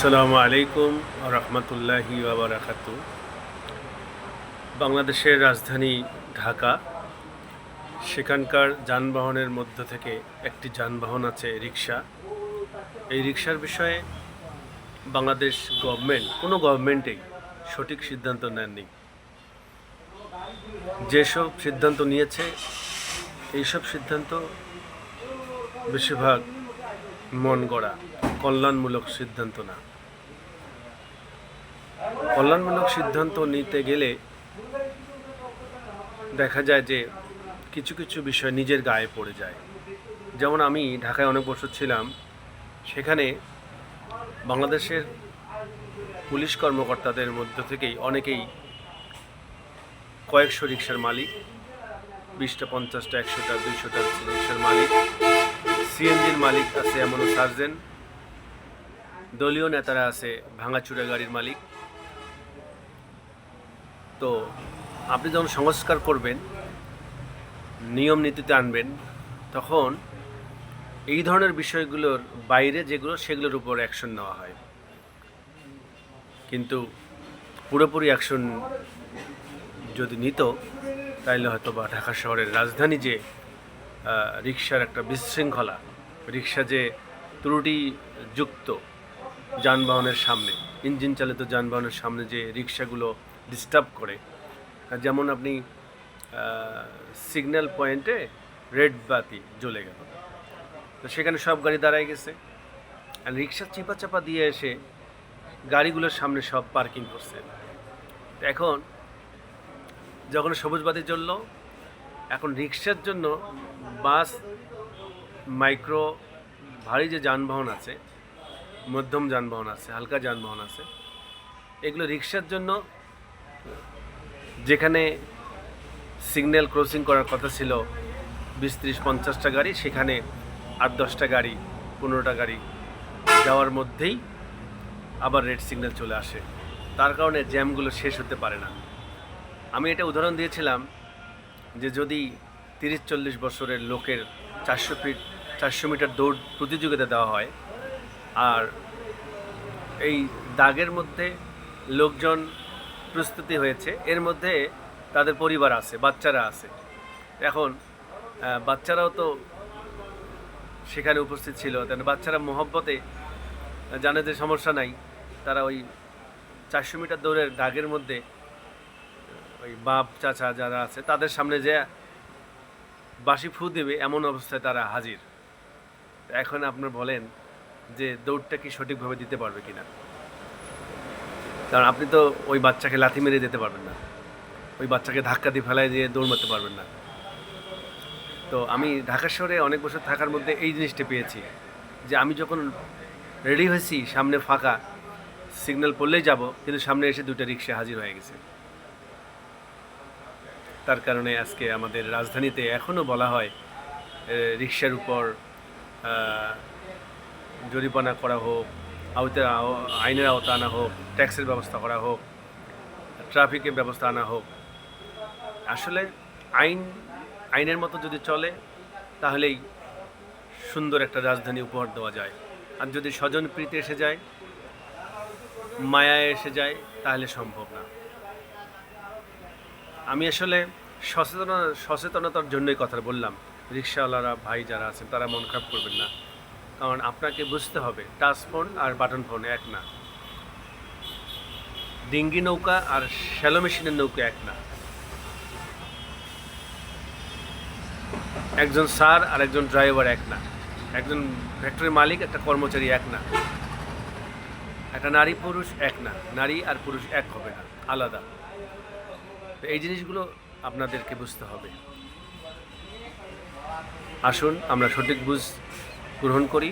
আসসালামু আলাইকুম রহমতুল্লাহি ওয়া বাংলাদেশের রাজধানী ঢাকা। সেখানকার যানবাহনের মধ্য থেকে একটি যানবাহন আছে রিক্সা। এই রিক্সার বিষয়ে বাংলাদেশ কোনো গভর্নমেন্টেই সঠিক সিদ্ধান্ত নেননি। যেসব সিদ্ধান্ত নিয়েছে এইসব সিদ্ধান্ত বেশিরভাগ মন গড়া, কল্যাণমূলক সিদ্ধান্ত না। কল্যাণমূলক সিদ্ধান্ত নিতে গেলে দেখা যায় যে কিছু কিছু বিষয় নিজের গায়ে পড়ে যায়। যেমন আমি ঢাকায় অনেক বছর ছিলাম, সেখানে বাংলাদেশের পুলিশ কর্মকর্তাদের মধ্য থেকেই অনেকেই কয়েকশো রিক্সার মালিক, 20টা 50টা 100টা 200টা রিক্সার মালিক, সিএনজির মালিক আছে, এমনও সার্জেন্ট, দলীয় নেতারা আছে ভাঙাচুরা গাড়ির মালিক। তো আপনি যখন সংস্কার করবেন, নিয়ম নীতিতে আনবেন, তখন এই ধরনের বিষয়গুলোর বাইরে সেগুলোর উপর অ্যাকশন নেওয়া হয়। কিন্তু পুরোপুরি অ্যাকশন যদি নিত, তাইলে হয়তো বা ঢাকা শহরের রাজধানী যে রিক্সার একটা বিশৃঙ্খলা, রিক্সা যে ত্রুটিযুক্ত যানবাহনের সামনে, ইঞ্জিন চালিত যানবাহনের সামনে যে রিক্সাগুলো ডিস্টার্ব করে, যেমন আপনি সিগন্যাল পয়েন্টে রেড বাতি জ্বলে গেল, তো সেখানে সব গাড়ি দাঁড়ায় গেছে, আর রিক্সা চাপা দিয়ে এসে গাড়িগুলোর সামনে সব পার্কিং করছে। এখন যখন সবুজ বাতি জ্বললো, এখন রিক্সার জন্য বাস, মাইক্রো, ভারী যে যানবাহন আছে, মধ্যম যানবাহন আছে, হালকা যানবাহন আছে, এগুলো রিক্সার জন্য যেখানে সিগন্যাল ক্রসিং করার কথা ছিল 20-30-50টা গাড়ি, সেখানে 8-10টা গাড়ি 15টা গাড়ি যাওয়ার মধ্যেই আবার রেড সিগন্যাল চলে আসে। তার কারণে জ্যামগুলো শেষ হতে পারে না। আমি এটা উদাহরণ দিয়েছিলাম যে যদি 30-40 বছরের লোকের 400 মিটার দৌড় প্রতিযোগিতা দেওয়া হয়, আর এই দাগের মধ্যে লোকজন প্রস্তুতি হয়েছে, এর মধ্যে তাদের পরিবার আছে, বাচ্চারা আছে, এখন বাচ্চারাও তো সেখানে উপস্থিত ছিল, তাহলে বাচ্চারা মহব্বতে জানে যে সমস্যা নাই, তারা ওই 400 মিটার দৌড়ের দাগের মধ্যে ওই বাপ চাচা যারা আছে তাদের সামনে যে বাঁশি ফু দেবে, এমন অবস্থায় তারা হাজির। এখন আপনারা বলেন যে দৌড়টা কি সঠিকভাবে দিতে পারবে কিনা? কারণ আপনি তো ওই বাচ্চাকে লাথি মেরে দিতে পারবেন না, ওই বাচ্চাকে ধাক্কা দিয়ে ফেলাই দিয়ে দৌড় মারতে পারবেন না। তো আমি ঢাকা শহরে অনেক বছর থাকার মধ্যে এই জিনিসটা পেয়েছি যে আমি যখন রেডি হয়েছি, সামনে ফাঁকা, সিগন্যাল পড়লেই যাব, কিন্তু সামনে এসে 2টা রিক্সা হাজির হয়ে গেছে। তার কারণে আজকে আমাদের রাজধানীতে এখনও বলা হয় রিক্সার উপর জরিমানা করা হোক, আইনের আওতা আনা হোক, ট্যাক্সের ব্যবস্থা করা হোক, ট্রাফিকের ব্যবস্থা আনা হোক। আসলে আইনের মতো যদি চলে, তাহলেই সুন্দর একটা রাজধানী উপহার দেওয়া যায়। আর যদি স্বজনপ্রীতি এসে যায়, মায়ায় এসে যায়, তাহলে সম্ভব না। আমি আসলে সচেতনতার জন্যই কথা বললাম। রিক্সাওয়ালারা ভাই যারা আছেন তারা মন খারাপ করবেন না, কারণ আপনাকে বুঝতে হবে টাচ ফোন আর বাটন ফোন এক না, ডিঙ্গি নৌকা আর শ্যালো মেশিনের নৌকা এক না, একজন স্যার আর একজন ড্রাইভার এক না, একজন ফ্যাক্টরির মালিক একটা কর্মচারী এক না, একটা নারী পুরুষ এক না, নারী আর পুরুষ এক হবে না, আলাদা। তো এই জিনিসগুলো আপনাদেরকে বুঝতে হবে। আসুন আমরা সঠিক বুঝ গ্রহণ করি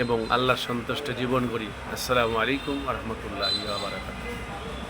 এবং আল্লাহর সন্তুষ্ট জীবন করি। আসসালামু আলাইকুম ওয়া রাহমাতুল্লাহি ওয়া বারাকাতুহু।